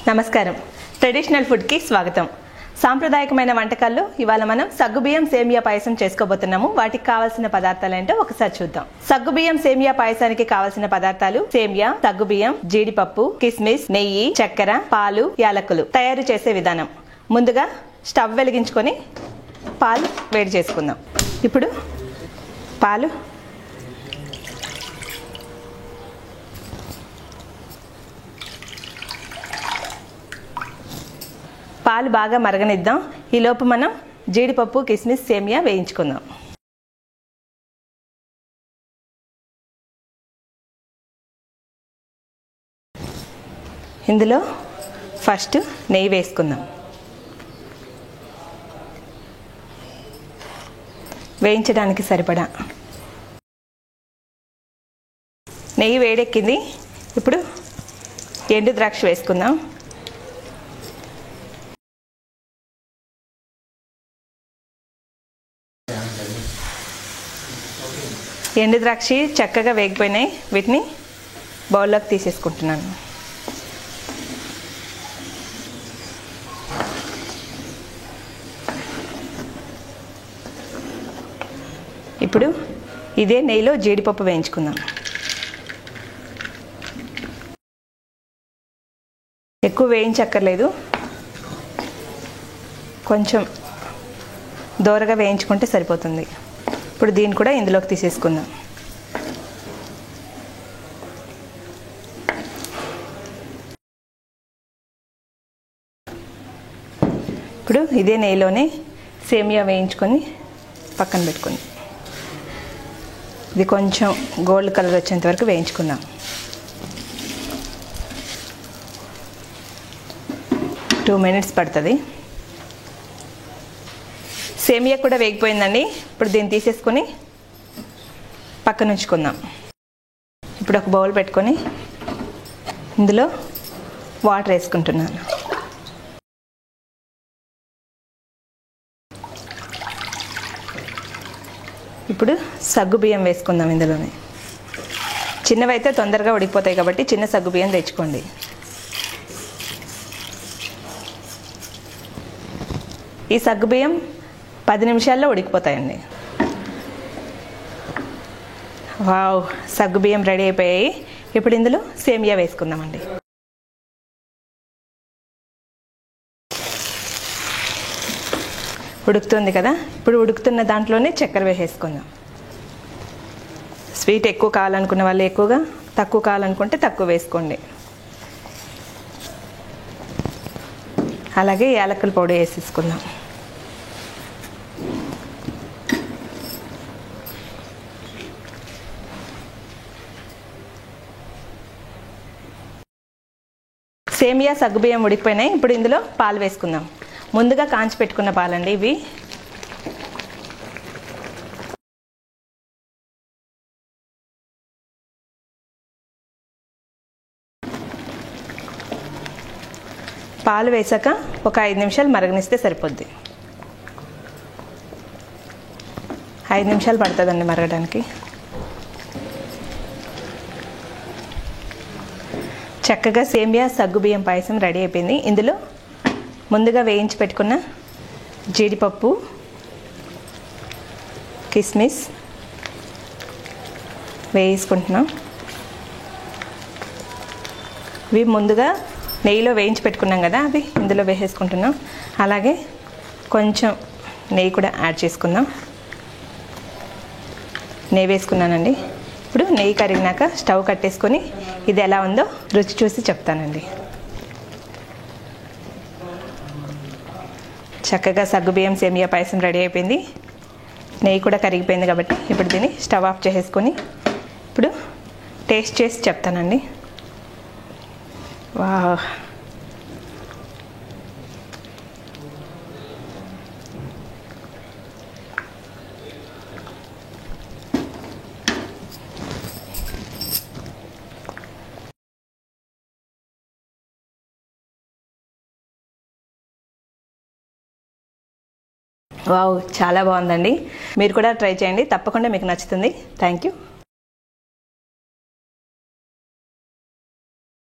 నమస్కారం. Traditional food కి స్వాగతం. సాంప్రదాయకమైన వంటకాల్లో ఇవాళ మనం సగ్గుబియ్యం సేమియా పాయసం చేసుకోబోతున్నాము. వాటికి కావాల్సిన పదార్థాలు ఏంటో ఒకసారి చూద్దాం. సగ్గుబియ్యం సేమియా పాయసానికి కావాల్సిన పదార్థాలు: సేమియా, సగ్గుబియ్యం, జీడిపప్పు, కిస్మిస్, నెయ్యి, చక్కెర, పాలు, యాలకులు. తయారు చేసే విధానం: ముందుగా స్టవ్ వెలిగించుకొని పాలు వేడి చేసుకుందాం. ఇప్పుడు పాలు బాగా మరగనిద్దాం. ఈలోపు మనం జీడిపప్పు, కిస్మిస్, సేమియా వేయించుకుందాం. ఇందులో ఫస్ట్ నెయ్యి వేసుకుందాం. వేయించడానికి సరిపడా నెయ్యి వేడెక్కింది. ఇప్పుడు ఎండు ద్రాక్ష వేసుకుందాం. ఎండు ద్రాక్ష చక్కగా వేగిపోయినాయి. వీటిని బౌల్లోకి తీసేసుకుంటున్నాను. ఇప్పుడు ఇదే నెయ్యిలో జీడిపప్పు వేయించుకుందాం. ఎక్కువ వేయించక్కర్లేదు, కొంచెం దోరగా వేయించుకుంటే సరిపోతుంది. ఇప్పుడు దీన్ని కూడా ఇందులోకి తీసేసుకుందాం. ఇప్పుడు ఇదే నెయ్యిలోనే సేమియా వేయించుకొని పక్కన పెట్టుకుందాం. ఇది కొంచెం గోల్డ్ కలర్ వచ్చేంత వరకు వేయించుకుందాం. టూ మినిట్స్ పడుతుంది. సేమియా కూడా వేగిపోయిందండి. ఇప్పుడు దీన్ని తీసేసుకొని పక్కన ఉంచుకుందాం. ఇప్పుడు ఒక బౌల్ పెట్టుకొని ఇందులో వాటర్ వేసుకుంటున్నాను. ఇప్పుడు సగ్గుబియ్యం వేసుకుందాం. ఇందులోనే చిన్నవైతే తొందరగా ఉడికిపోతాయి కాబట్టి చిన్న సగ్గుబియ్యం తెచ్చుకోండి. ఈ సగ్గుబియ్యం 10 నిమిషాల్లో ఉడికిపోతాయండి. వావ్, సగ్గుబియ్యం రెడీ అయిపోయాయి. ఇప్పుడు ఇందులో సేమియా వేసుకుందామండి. ఉడుకుతుంది కదా, ఇప్పుడు ఉడుకుతున్న దాంట్లోనే చక్కెర వేసేసుకుందాం. స్వీట్ ఎక్కువ కావాలనుకున్న వాళ్ళు ఎక్కువగా, తక్కువ కావాలనుకుంటే తక్కువ వేసుకోండి. అలాగే యాలకుల పొడి వేసేసుకుందాం. సేమియా, సగ్గుబియ్యం ఉడికిపోయినాయి. ఇప్పుడు ఇందులో పాలు వేసుకుందాం. ముందుగా కాంచి పెట్టుకున్న పాలండి ఇవి. పాలు వేసాక ఒక 5 నిమిషాలు మరగనిస్తే సరిపోద్ది. 5 నిమిషాలు పడుతుందండి మరగడానికి. చక్కగా సేమియా, సగ్గుబియ్యం పాయసం రెడీ అయిపోయింది. ఇందులో ముందుగా వేయించి పెట్టుకున్న జీడిపప్పు, కిస్మిస్ వేసుకుంటున్నాం. ఇవి ముందుగా నెయ్యిలో వేయించి పెట్టుకున్నాం కదా, అవి ఇందులో వేసేసుకుంటున్నాం. అలాగే కొంచెం నెయ్యి కూడా యాడ్ చేసుకుందాం. నెయ్యి వేసుకున్నానండి. ఇప్పుడు నెయ్యి కరిగినాక స్టవ్ కట్టేసుకొని ఇది ఎలా ఉందో రుచి చూసి చెప్తానండి. చక్కగా సగ్గుబియ్యం సేమియా పాయసం రెడీ అయిపోయింది. నెయ్యి కూడా కరిగిపోయింది కాబట్టి ఇప్పుడు దీన్ని స్టవ్ ఆఫ్ చేసేసుకొని ఇప్పుడు టేస్ట్ చేసి చెప్తానండి. వావ్, వావ్, చాలా బాగుందండి. మీరు కూడా ట్రై చేయండి, తప్పకుండా మీకు నచ్చుతుంది. Thank you.